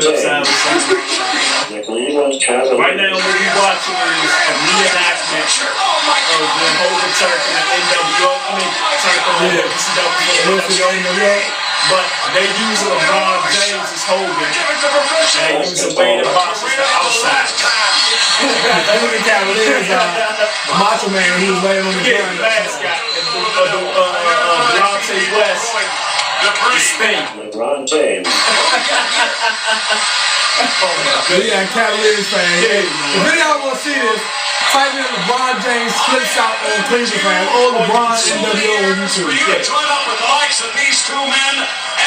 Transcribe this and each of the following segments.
flip side of the Right now, what we're watching is a reenactment of the Hogan Turk and the NWO. I mean, Turk and the NWO. But they use LeBron James as Hogan. And they use a way to box as the outside. Look at Cavaliers, the Macho Man, he was laying on the ground. The mascot of Deontay West. LeBron James. Yeah, Cavaliers fan. Hey, if any of y'all want to see this, type in LeBron James flips out on Cleveland fans or LeBron NWO on YouTube. You join up with the likes of these two men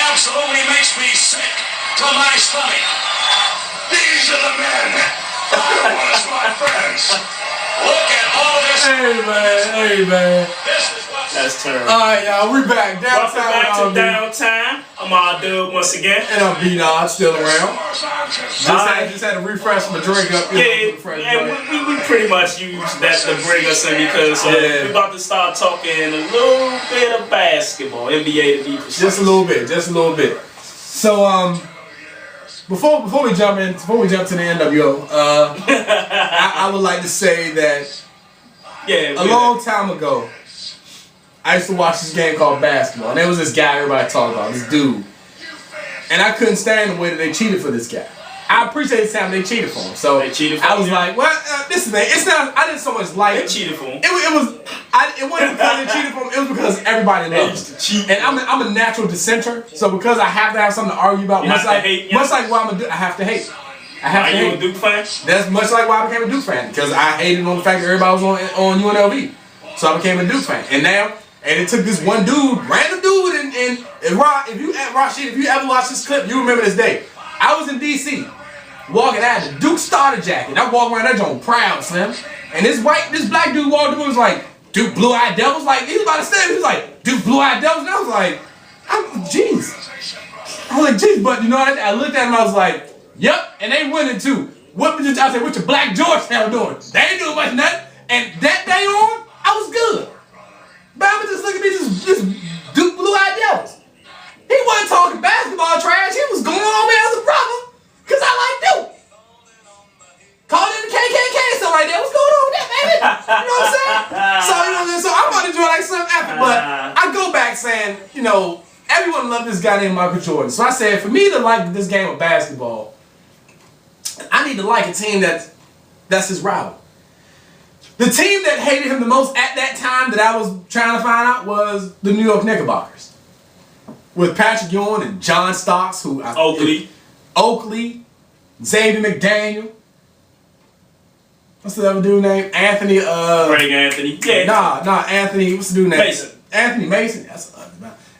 absolutely makes me sick to my stomach. These are the men I want as my friends. Look at all this. Hey man. That's terrible. Alright, y'all, we back. Welcome back to Downtime. I'm all Doug once again. And I'm B-Nod, still around. Just had to refresh my drink up. Yeah, we pretty much used that to bring us in because we're about to start talking a little bit of basketball, NBA to be precise. Just a little bit. So, before we jump to the NWO, I would like to say that a long time ago, I used to watch this game called basketball, and there was this guy everybody talked about, this dude. And I couldn't stand the way that they cheated for this guy. I appreciate the time they cheated for him. So I was like, well, this is the thing. It's not, I didn't so much like they cheated for him. It wasn't because they cheated for him, it was because everybody loves him. And I'm a natural dissenter, so because I have to have something to argue about, much like why I have to hate. Are you a Duke fan? That's much like why I became a Duke fan, because I hated on the fact that everybody was on UNLV. So I became a Duke fan. And it took this one dude, random dude, and Rod, if you ever watch this clip, you remember this day. I was in DC, walking out of the Duke starter jacket. I walked around that joint proud, Slim. And this black dude walked up and was like, Duke Blue-Eyed Devils? Like, he was about to stand, he was like, Duke Blue-Eyed Devils? And I was like, jeez. I was like, jeez, but you know what? I looked at him and I was like, yep, and they winning too. I said, what your black Georgetown doing? They ain't doing much nothing. And that day on, I was good. Bama just look at me, this Duke Blue-Eyed Devils. He wasn't talking basketball trash. He was going on me as a brother, because I like Duke. Called in the KKK and stuff like that. What's going on with that, baby? You know what I'm saying? So I'm about to enjoy like something epic. But I go back saying, everyone loved this guy named Michael Jordan. So I said, for me to like this game of basketball, I need to like a team that's his rival. The team that hated him the most at that time that I was trying to find out was the New York Knickerbockers. With Patrick Ewing and John Stocks, Oakley, Xavier McDaniel. What's the other dude name? Anthony, Greg Anthony. Yeah. Nah, Anthony, what's the dude name? Mason. Anthony Mason. That's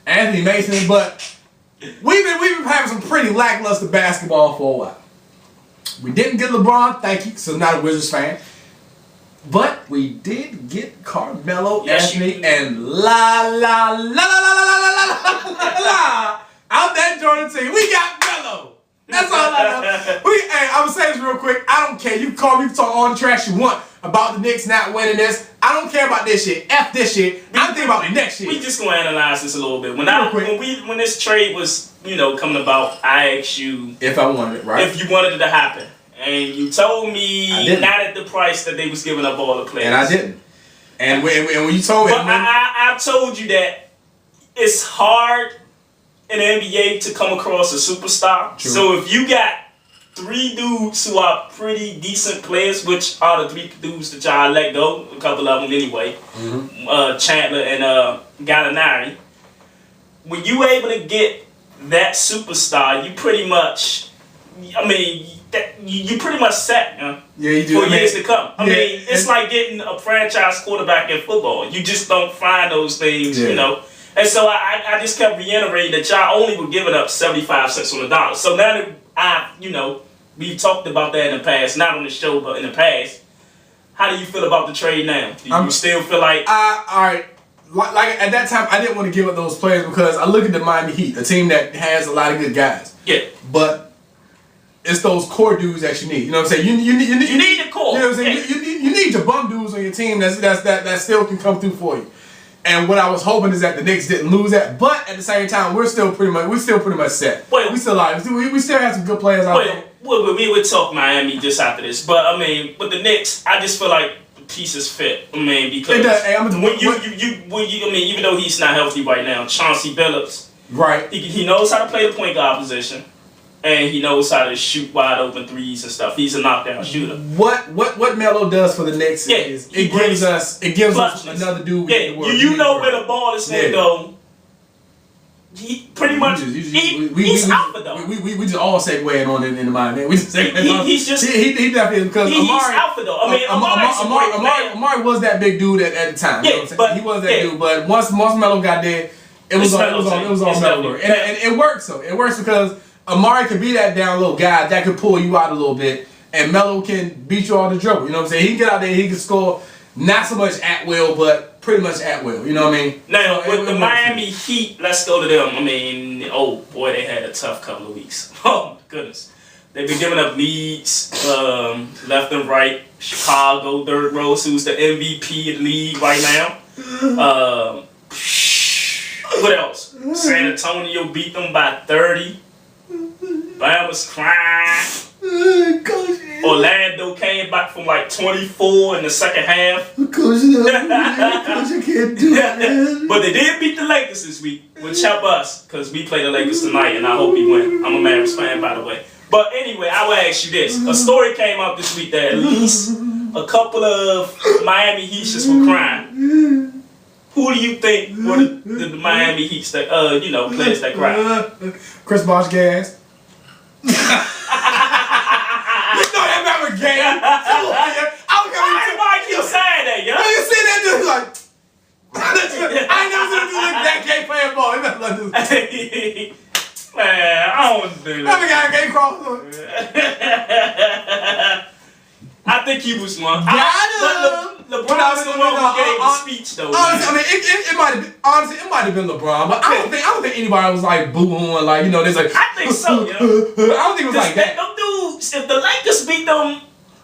Anthony Mason, but we've been having some pretty lackluster basketball for a while. We didn't get LeBron, thank you, so I'm not a Wizards fan. But we did get Carmelo Anthony and la out that Jordan team. We got Melo. That's all I know. Hey, I'm gonna say this real quick. I don't care. You can call me, talk all the trash you want about the Knicks not winning this. I don't care about this shit. F this shit. I'm thinking about the next shit. We just gonna analyze this a little bit. When this trade was, coming about, I asked you if I wanted it, right? If you wanted it to happen. And you told me not at the price that they was giving up all the players. And I didn't. And when you told me... But I told you that it's hard in the NBA to come across a superstar. True. So if you got three dudes who are pretty decent players, which are the three dudes that y'all let go, a couple of them anyway, Chandler and Gallinari, when you able to get that superstar, you pretty much... you pretty much set for years to come. I mean, it's like getting a franchise quarterback in football. You just don't find those things, And so I just kept reiterating that y'all only were giving up 75 cents on the dollar. So now that we've talked about that in the past, not on the show, but in the past. How do you feel about the trade now? Do you still feel like... all right. Like at that time, I didn't want to give up those players because I look at the Miami Heat, a team that has a lot of good guys. Yeah. But it's those core dudes that you need. You know what I'm saying? You need the core. You know what I'm saying? You need your bum dudes on your team that still can come through for you. And what I was hoping is that the Knicks didn't lose that, but at the same time, we're still pretty much set. Wait, we still alive. We still have some good players out there. We would talk Miami just after this, but I mean, with the Knicks, I just feel like the pieces fit. I mean, because when you, I mean, even though he's not healthy right now, Chauncey Billups, right? He knows how to play the point guard position. And he knows how to shoot wide open threes and stuff. He's a knockdown shooter. What Melo does for the Knicks is it gives us another dude. You know where the ball is going to go. He pretty much he's alpha though. We just all segueing on in the mind, man. We just he's just he definitely because he's alpha though. I mean, Amari was that big dude at the time. Yeah, but he was that dude. But once Melo got there, it was all Melo, and it works. So it works because Amari could be that down low guy that could pull you out a little bit, and Melo can beat you on the dribble. You know what I'm saying? He can get out there, he can score not so much at will, but pretty much at will. You know what I mean? Now, with the Miami Heat, let's go to them. I mean, oh boy, they had a tough couple of weeks. Oh, my goodness. They've been giving up leads left and right. Chicago, Derrick Rose, who's the MVP of the league right now. What else? San Antonio beat them by 30. Bama's crying. Orlando came back from like 24 in the second half. Coach, I can't do it. But they did beat the Lakers this week, which help us because we play the Lakers tonight, and I hope we win. I'm a Mavericks fan, by the way. But anyway, I will ask you this: a story came out this week that at least a couple of Miami Heaters were crying. Who do you think were the Miami Heats that players that cried? Chris Bosh gas. You know that man was gay. Why you saying that, yo? You see that dude like I ain't never seen a dude like that gay playing ball. He like this. Man, I don't do that. That guy gay cross. I think he was one. LeBron was the one who gave the speech, though. Honestly, I mean, it might have been. Honestly, it might have been LeBron, but I don't think anybody was like boo-hooing, like there's like. I think so, yo. I don't think it was like that. Them dudes, if the Lakers beat them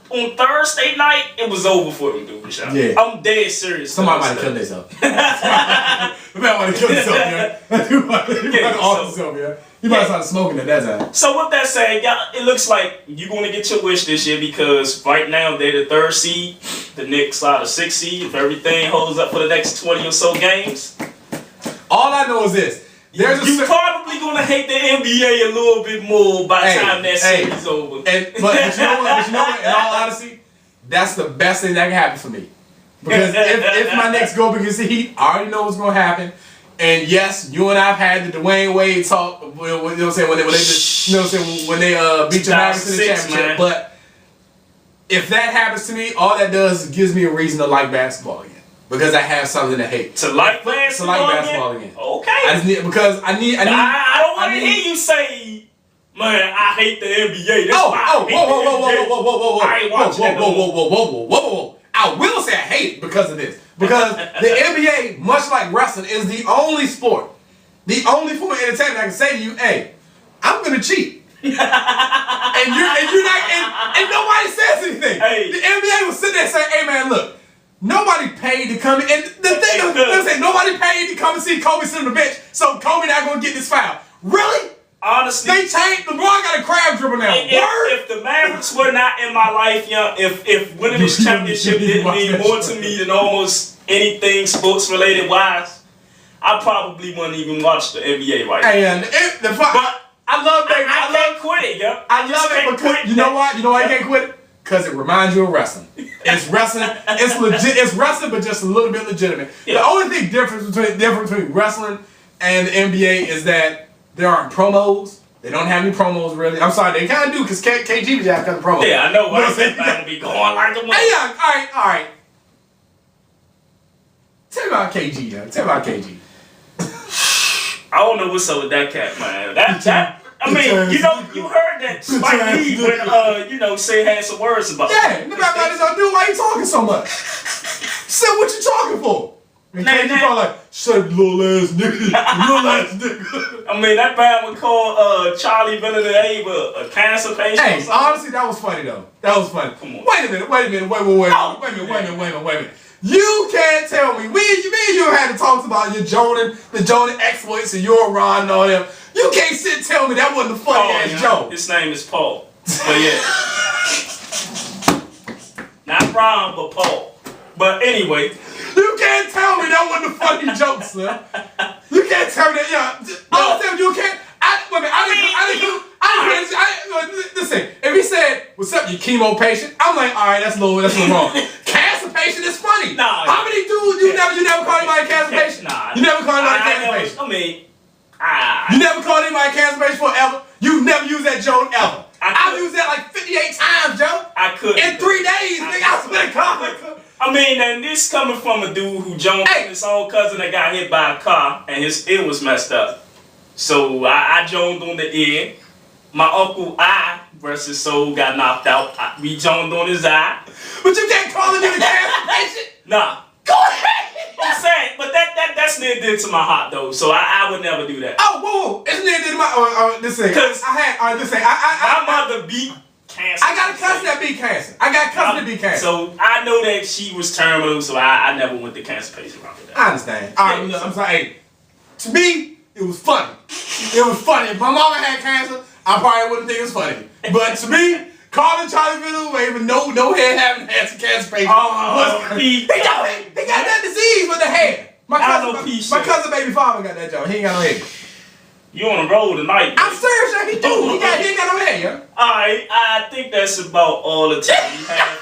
on Thursday night, it was over for them dudes. Yeah. I'm dead serious. Somebody might have killed themselves. Somebody might have killed himself, yeah. He might have off himself, yeah. He might have started smoking at that time. So with that said, y'all, it looks like you're going to get your wish this year because right now they're the 3rd seed. The Knicks are the 6th seed. If everything holds up for the next 20 or so games. All I know is this. You're probably going to hate the NBA a little bit more by the time that series is over. But you know what? In all honesty, that's the best thing that can happen for me. Because if my Knicks go against the Heat, I already know what's going to happen. And yes, you and I've had the Dwayne Wade talk. You know what I'm saying? When they beat your Mavericks in the championship. Man. But if that happens to me, all that does is gives me a reason to like basketball again. Because I have something to hate. To like basketball again? Okay. I don't want to hear you say, man, I hate the NBA. Whoa. I ain't watching that no more. Whoa. I will say I hate it because of this. Because the NBA, much like wrestling, is the only sport, the only form of entertainment I can say to you, hey, I'm gonna cheat. and you're not, and nobody says anything. Hey. The NBA will sit there and say, hey man, look, nobody paid to come in. And the thing is, I'm saying, nobody paid to come and see Kobe sit on the bench, so Kobe not gonna get this foul. Really? Honestly, they changed. LeBron got a crab dribble now. If the Mavericks were not in my life, if winning this championship didn't mean more to me than almost anything sports related wise, I probably wouldn't even watch the NBA right now. But I love that. I can't quit it, yo. I love it because you know why? You know why I can't quit it? Because it reminds you of wrestling. It's wrestling. It's legit. It's wrestling, but just a little bit legitimate. Yeah. The only thing difference between wrestling and the NBA is that there aren't promos. They don't have any promos really. I'm sorry, they kind of do because KG was out of promos. Yeah, I know. Why they gonna be going like a mother. Hey, yeah, all right. Tell me about KG, yo. Tell me about KG. I don't know what's up with that cat, man. I mean, you heard that Spike Lee when say had some words about. Yeah, nobody got this on dude. Why you talking so much? Say what you talking for? And KG probably like, shut up, little ass nigga. I mean, that band would call Charlie Villanueva a cancer patient. Hey, honestly, that was funny though. That was funny. Come on. Wait a minute. You can't tell me. Me and you had to talk about the Jordan exploits and your Ron and all them. You can't sit and tell me that wasn't a funny ass joke. His name is Paul. But yeah. Not Ron, but Paul. But anyway. You can't tell me that wasn't a funny joke, sir. You can't tell me that, I'll tell you can't. Listen, if he said, "What's up, you chemo patient?" I'm like, all right, that's a little wrong. Cancer patient is funny. Nah. How many dudes you never called anybody a cancer patient? Nah. You never called anybody a cancer patient. You never called anybody a cancer patient forever. You never used that joke ever. I've used that like 58 times, Joe. I could. In 3 days, nigga, I spent a car. I mean, and this coming from a dude who jumped on his own cousin that got hit by a car and his ear was messed up. So I joined on the ear. My uncle versus Soul got knocked out. We joined on his eye. But you can't call him a cancer patient. Nah. Go ahead. I'm saying, but that's near dear to my heart though. So I would never do that. Oh, whoa, it's near dear to my this thing. Because my mother beat cancer. I got a cousin that beat cancer. I got a cousin that beat cancer. So I know that she was terminal, so I never went to cancer patient around with that. I understand. All right, look, I'm sorry. Hey, to me, it was funny. It was funny. If my mama had cancer, I probably wouldn't think it was funny. But to me, calling Charlie Villanueva with no head having cancer patient. He got that disease with the head. My cousin baby father got that job. He ain't got no head. You on the road tonight? I'm serious, he do. He ain't got no head, yo. Alright, I think that's about all the time we have.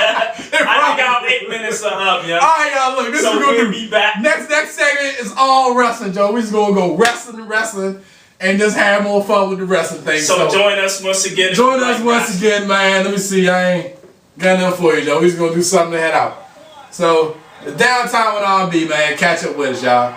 I think our 8 minutes are up, yeah. Alright, y'all, look, this is what we're gonna be back. Next segment is all wrestling, Joe. We're just gonna go wrestling, and just have more fun with the wrestling thing. So join us once again. Join us once again, man. Let me see, I ain't got nothing for you, Joe. We're just gonna do something to head out. So, the Downtime with R&B, man. Catch up with us, y'all.